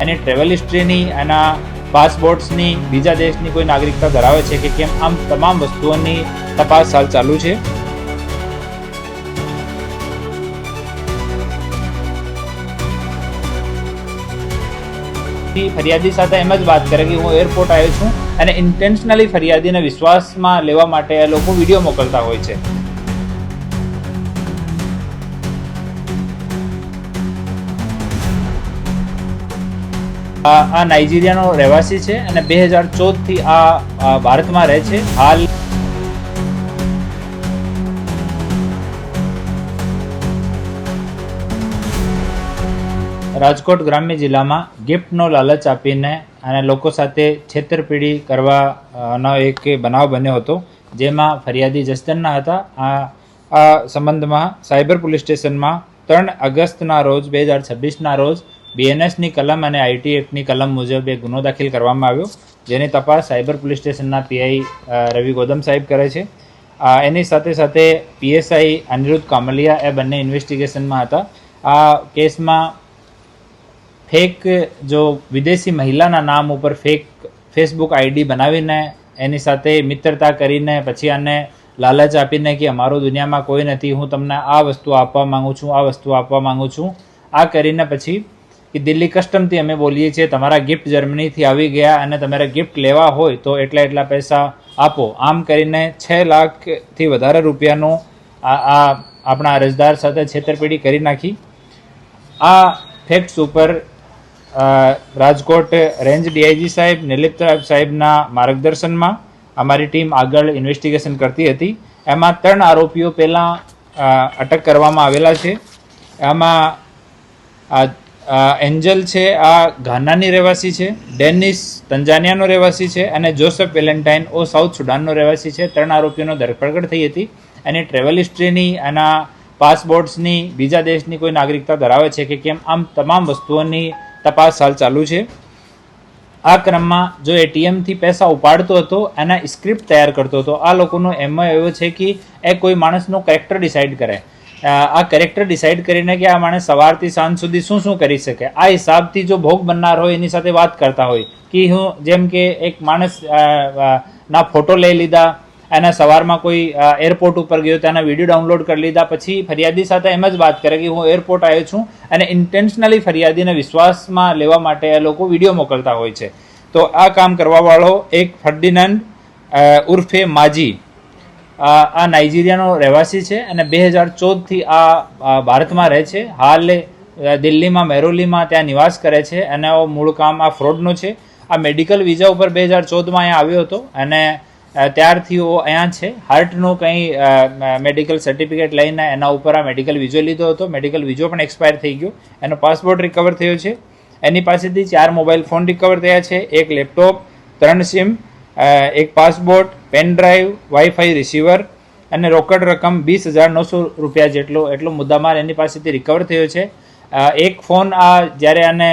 એની travel હિસ્ટ્રીની, એના પાસપોર્ટ્સની, બીજા દેશની કોઈ નાગરિકતા ધરાવે છે કે કેમ, આમ તમામ વસ્તુઓની તપાસ હાલ ચાલુ છે. ફરિયાદી સાથે એમ જ વાત કરે કે હું એરપોર્ટ આવ્યો છું, અને ઇન્ટેન્શનલી ફરિયાદીને વિશ્વાસમાં લેવા માટે એ લોકો વિડીયો મોકલતા હોય છે. આ નાઇજીરિયાનો રહેવાસી છે અને 2014થી આ ભારતમાં રહે છે. હાલ રાજકોટ ગ્રામ્ય જિલ્લામાં ગિફ્ટનો લાલચ આપીને અને લોકો સાથે છેતરપિંડી કરવાનો એક બનાવ બન્યો હતો, જેમાં ફરિયાદી જસદણના હતા. આ સંબંધમાં સાયબર પોલીસ સ્ટેશનમાં 3 ઓગસ્ટના રોજ 2026ના રોજ BNSની કલમ અને IT એક્ટની કલમ મુજબ એક ગુનો દાખલ કરવામાં આવ્યો, જેની તપાસ સાયબર પોલીસ સ્ટેશનના PI રવિ ગૌતમ સાહેબ કરે છે. એની સાથે સાથે PSI અનિરુદ્ધ કામલિયા એ બંને ઇન્વેસ્ટિગેશનમાં હતા. આ કેસમાં ફેક જો વિદેશી મહિલાના નામ ઉપર ફેક ફેસબુક ID બનાવીને એની સાથે મિત્રતા કરીને પછી આને લાલચ આપીને કે અમારો દુનિયામાં કોઈ નથી, હું તમને આ વસ્તુ આપવા માંગુ છું, આ વસ્તુ આપવા માંગુ છું, આ કરીને પછી કે દિલ્હી કસ્ટમથી અમે બોલીએ છીએ તમારા ગિફ્ટ જર્મનીથી આવી ગયા અને તમારે ગિફ્ટ લેવા હોય તો એટલા પૈસા આપો, આમ કરીને 6 લાખથી વધારે રૂપિયાનો આપણા અરજદાર સાથે છેતરપિંડી કરી નાખી. આ ફેક્ટ્સ ઉપર રાજકોટ રેન્જ DIG સાહેબ નિલિપ સાહેબના માર્ગદર્શનમાં અમારી ટીમ આગળ ઇન્વેસ્ટિગેશન કરતી હતી. એમાં 3 આરોપીઓ પહેલાં અટક કરવામાં આવેલા છે. આમાં એન્જલ છે, આ ઘાનાની રહેવાસી છે, ડેનિસ તંજાનિયાનો રહેવાસી છે અને જોસેફ વેલેન્ટાઇન ઓ સાઉથ સુડાનનો રહેવાસી છે. 3 આરોપીઓનો ધરપકડ થઈ હતી. એની ટ્રેવલ હિસ્ટ્રીની, એના પાસપોર્ટ્સની, બીજા દેશની કોઈ નાગરિકતા ધરાવે છે કે કેમ, આમ તમામ વસ્તુઓની તપાસ હાલ ચાલુ છે. આ ક્રમમાં જો ATMથી પૈસા ઉપાડતો હતો એના સ્ક્રિપ્ટ તૈયાર કરતો હતો. આ લોકોનો એમ એવો છે કે એ કોઈ માણસનું કેરેક્ટર ડિસાઇડ કરે. આ કેરેક્ટર ડિસાઇડ કરીને કે આ માણસ સવારથી સાંજ સુધી શું કરી શકે, આ હિસાબથી જો ભોગ બનનાર હોય એની સાથે વાત કરતા હોય કે હું જેમ કે એક માણસ ના ફોટો લઈ લીધા, એના સવારમાં કોઈ એરપોર્ટ ઉપર ગયો તો એના વિડીયો ડાઉનલોડ કરી લીધા, પછી ફરિયાદી સાથે એમ જ વાત કરે કે હું એરપોર્ટ આવ્યો છું, અને ઇન્ટેન્શનલી ફરિયાદીને વિશ્વાસમાં લેવા માટે એ લોકો વિડીયો મોકલતા હોય છે. તો આ કામ કરવાવાળો એક ફર્ડિનાન્ડ ઉર્ફે માજી આ નાઇજીરિયાનો રહેવાસી છે અને 2014થી આ ભારતમાં રહે છે. હાલ દિલ્હીમાં મેરોલીમાં ત્યાં નિવાસ કરે છે અને મૂળ કામ આ ફ્રોડનું છે. આ મેડિકલ વિઝા ઉપર 2014માં અહીંયા આવ્યો હતો અને ત્યારથી અહીંયા છે. હાર્ટનું કંઈ મેડિકલ સર્ટિફિકેટ લઈને એના ઉપર આ મેડિકલ વિઝો લીધો હતો. મેડિકલ વિઝો પણ એક્સપાયર થઈ ગયો. એનો પાસપોર્ટ રિકવર થયો છે. એની પાસેથી 4 મોબાઈલ ફોન રિકવર થયા છે, 1 laptop, 3 SIM, 1 passport, pen drive, WiFi receiver અને રોકડ રકમ 20,900 રૂપિયા એટલો મુદ્દામાલ એની પાસેથી રિકવર થયો છે. એક ફોન જ્યારે આને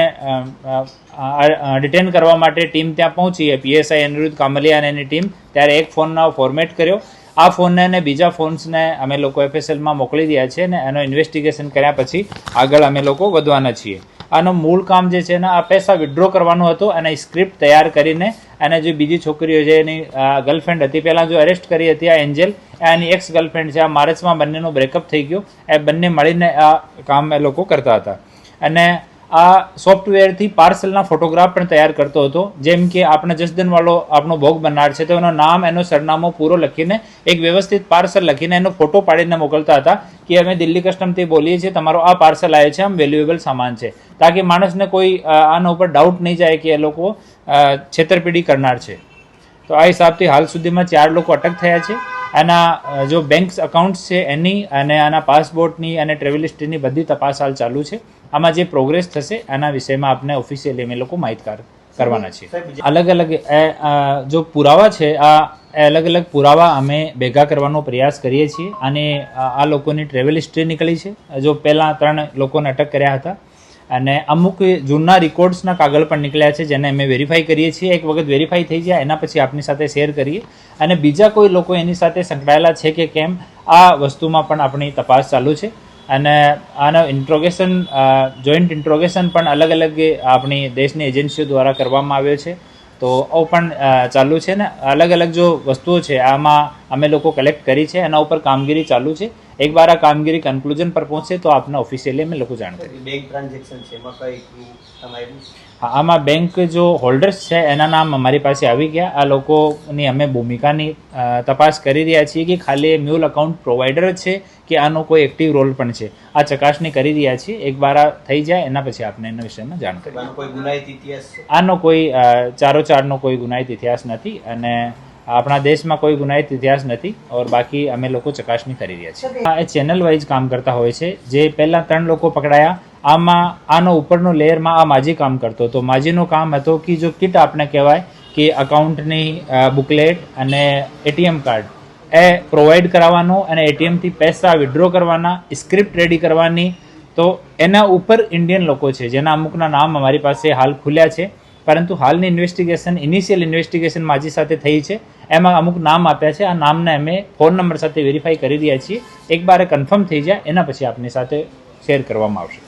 ડિટેન કરવા માટે ટીમ ત્યાં પહોંચી, PSI અનિરુદ્ધ કામલિયા અને એની ટીમ, ત્યારે એક ફોનનો ફોર્મેટ કર્યો. આ ફોનને અને બીજા ફોન્સને અમે લોકો FSLમાં મોકલી દીધા છે અને એનો ઇન્વેસ્ટિગેશન કર્યા પછી આગળ અમે લોકો વધવાના છીએ. આનો મૂળ કામ જે છે ને આ પૈસા વિડ્રો કરવાનો હતો અને સ્ક્રિપ્ટ તૈયાર કરીને અને જે બીજી છોકરીઓ છે એની ગર્લફ્રેન્ડ હતી, પહેલાં જો અરેસ્ટ કરી હતી આ એન્જલ, એની એક્સ ગર્લફ્રેન્ડ છે. આ માર્ચમાં બંનેનો બ્રેકઅપ થઈ ગયો. એ બંને મળીને આ કામ એ લોકો કરતા હતા અને આ સોફ્ટવેરથી પાર્સલના ફોટોગ્રાફ પણ તૈયાર કરતો હતો. જેમ કે આપણે જસદણવાળો આપણો ભોગ બનનાર છે તો એનું નામ, એનો સરનામો પૂરો લખીને એક વ્યવસ્થિત પાર્સલ લખીને એનો ફોટો પાડીને મોકલતા હતા કે અમે દિલ્હી કસ્ટમથી બોલીએ છીએ, તમારો આ પાર્સલ આવ્યો છે, આમ વેલ્યુએબલ સામાન છે, તાકી માણસને કોઈ આના ઉપર ડાઉટ નહીં જાય કે એ લોકો છેતરપિંડી કરનાર છે. તો આ હિસાબથી હાલ સુધીમાં 4 લોકો અટક થયા છે. આના જો બેંક અકાઉન્ટ્સ છે એની અને આના પાસપોર્ટની અને ટ્રેવલ હિસ્ટ્રીની બધી તપાસ હાલ ચાલુ છે. આમાં જે પ્રોગ્રેસ થશે આના વિષયમાં આપણે ઓફિશિયલી અમે લોકો માહિતગાર કરવાના છીએ. અલગ અલગ જો પુરાવા છે આ અલગ અલગ પુરાવા અમે ભેગા કરવાનો પ્રયાસ કરીએ છીએ. અને આ લોકોની ટ્રેવલ હિસ્ટ્રી નીકળી છે. જો પહેલાં 3 લોકોને અટક કર્યા હતા અને અમુક જૂના રેકોર્ડ્સના કાગળ પણ નીકળ્યા છે જેને અમે વેરીફાઈ કરીએ છીએ. એક વખત વેરીફાઈ થઈ જાય એના પછી આપની સાથે શેર કરીએ અને બીજા કોઈ લોકો એની સાથે સંકળાયેલા છે કે કેમ આ વસ્તુમાં પણ આપણી તપાસ ચાલુ છે. અને આનો ઇન્ટ્રોગેશન જોઈન્ટ ઇન્ટ્રોગેશન પણ અલગ અલગ આપણી દેશની એજન્સીઓ દ્વારા કરવામાં આવ્યો છે. તો આવું પણ ચાલુ છે ને અલગ અલગ જો વસ્તુઓ છે આમાં અમે લોકો કલેક્ટ કરી છે, એના ઉપર કામગીરી ચાલુ છે. એક વાર આ કામગીરી કન્ક્લુઝન પર પહોંચે તો આપને ઓફિશિયલી અમે લોકો જાણ કરીએ. બેંક ટ્રાન્ઝેક્શન છે એમાં કઈ તમારી હા, આમાં બેંક જો હોલ્ડર્સ છે એના નામ અમારી પાસે આવી ગયા. આ લોકોની અમે ભૂમિકાની તપાસ કરી રહ્યા છીએ કે ખાલી મ્યુલ અકાઉન્ટ પ્રોવાઈડર જ છે કે આનો કોઈ એક્ટિવ રોલ પણ છે. આ ચકાસણી કરી રહ્યા છીએ. એક વાર આ થઈ જાય એના પછી આપણે એના વિષયમાં જાણ કરીએ. આનો કોઈ ગુનાહિત ઇતિહાસ છે? આનો કોઈ ચારોચારનો કોઈ ગુનાહિત ઇતિહાસ નથી અને આપણા દેશમાં કોઈ ગુનાહિત ઇતિહાસ નથી. ઓર બાકી અમે લોકો ચકાસણી કરી રહ્યા છીએ. આ ચેનલ વાઇઝ કામ કરતા હોય છે. જે પહેલાં 3 લોકો પકડાયા, આમાં આનો ઉપરનો લેયરમાં આ માજી કામ કરતો હતો. માજીનું કામ હતો કે જો કિટ આપણે કહેવાય કે અકાઉન્ટની બુકલેટ અને એટીએમ કાર્ડ એ પ્રોવાઈડ કરાવવાનો અને એટીએમથી પૈસા વિડ્રો કરવાના, સ્ક્રિપ્ટ રેડી કરવાની. તો એના ઉપર ઇન્ડિયન લોકો છે જેના અમુકના નામ અમારી પાસે હાલ ખુલ્યા છે, પરંતુ હાલની ઇન્વેસ્ટિગેશન ઇનિશિયલ ઇન્વેસ્ટિગેશન માજી સાથે થઈ છે. એમાં અમુક નામ આપ્યા છે. આ નામને અમે ફોન નંબર સાથે વેરીફાઈ કરી રહ્યા છીએ. એક બાર કન્ફર્મ થઈ જાય એના પછી આપની સાથે શેર કરવામાં આવશે.